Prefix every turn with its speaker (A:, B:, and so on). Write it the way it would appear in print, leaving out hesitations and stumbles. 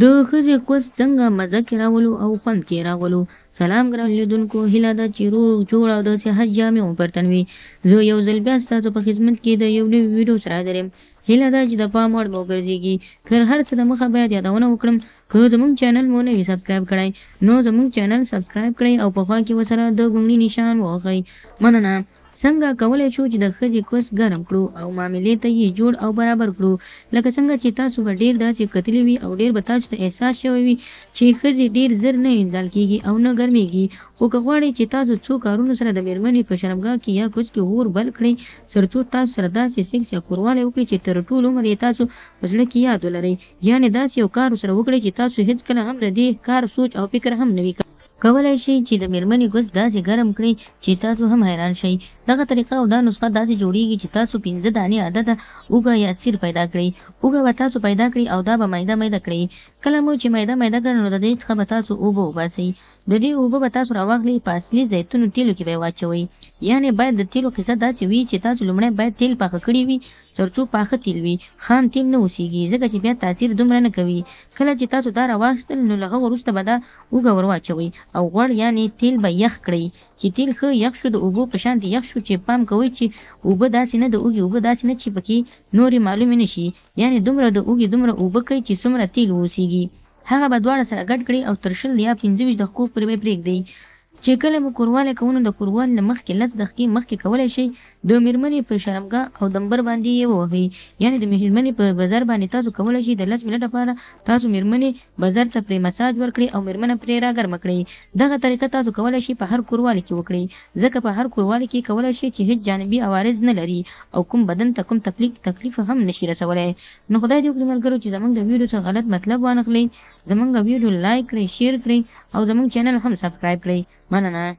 A: د ښځې کوس څنګه مزه کې راولو او خوند کې راولو. سلام ګران لیدونکو، هیله ده چې روغ جوړ او د صحت جامې مو پر تن وي. زه یو ځل بیا ستاسو په خدمت کې د یو نوي ویډیو سره حاضر یم. هیله ده چې د پام وړ مو وګرځېږي. تر هر څه دمخه باید یادونه وکړم، که زموږ چینل مو نه وي سبسکرایب کړی نو زموږ چینل سبسکرایب کړئ او په خوا کې ورسره د ګونګړي نشان ووهئ. مننه. څنګه کولی شو چې د ښځې کوس ګرم کړو او معاملې ته یې جوړ او برابر کړو؟ لکه څنګه چې تاسو به ډېر داسې کتلي وي او ډېر به تاسو ته احساس شوی وي چې ښځې ډېر زر نه انزال کېږي او نه ګرمېږي. خو که غواړئ چې تاسو څو کارونو سره د مېرمنې په شرمګاه کې یا کوچ کې اور بل کړئ تر څو تاسو سره داسې سیکس یا کوروالی وکړي چې تر ټول عمر یې تاسو په زړه کې یاد ولرئ، یعنې داسې یو کار ورسره وکړئ چې تاسو هېڅکله هم د دې کار سوچ او فکر هم نه وي کولای شئ چې د مېرمنې کوس داسې ګرم کړئ چې تاسو هم حیران شئ. دغه طریقه او دا نسخه داسې جوړیږي چې تاسو 15 دانې عدده اوږه یا سیر پیدا کړئ. اوږه به تاسو پیدا کړئ او دا به میده میده کړئ. کله مو چې میده میده کړئ نو د دې څخه به تاسو اوبه وباسئ. د دې اوبه به تاسو راواخلئ، په اصلي زیتونو تیلو کې به یې واچوئ. یعنې باید د تیلو قصه داسې وي چې تاسو لومړی باید تیل پاخه کړي وي تر څو پاخه تیل وي، خام تیل نه اوسېږي ځکه چې بیا تاثیر دومره نه کوي. کله چې تاسو دا راواخیستل نو له هغه وروسته به دا اوږه ور واچوئ او غوړ یعنې تیل به یخ کړئ. چې تیل ښه یخ شو، د اوبو په شانتې یخ شو چې پام کوئ چې اوبه داسې نه د اوږې اوبه داسې نه چې پکې نورې معلومې نه شي، یعنې دومره د اوږې دومره اوبه کوئ چې څومره تیل واوسېږي. هغه به دواړه سره ګډ کړئ او تر 20 یا 25 دقیقو پورې به یې پرېږدئ. چې کله مو کوروالی کوو نو د کوروالی نه مخکې 10 دقیقې مخکې کولی شئ د مېرمنې په شرمګاه او دمبر باندې یې ووهئ. یعنې د مېرمنې په بزر باندې تاسو کولی شئ د 10 منټه لپاره تاسو مېرمنې بزر ته پرې مساج ورکړئ او مېرمنه پرې راګرمه کړئ. دغه طریقه تاسو کولی شئ په هر کوروالی کې وکړئ، ځکه په هر کوروالی کې کولی شئ چې هېڅ جانبي عوارض نه لري او کوم بدن ته کوم تکلیف هم نشي رسولی. نو خدای دې وکړي ملګرو چې زموږ د ویډیو څخه غلط مطلب وانخلئ. زموږ ویډیو لایک کړئ، شیر کړئ او زموږ چینل هم سبسکرایب کړئ. مننه.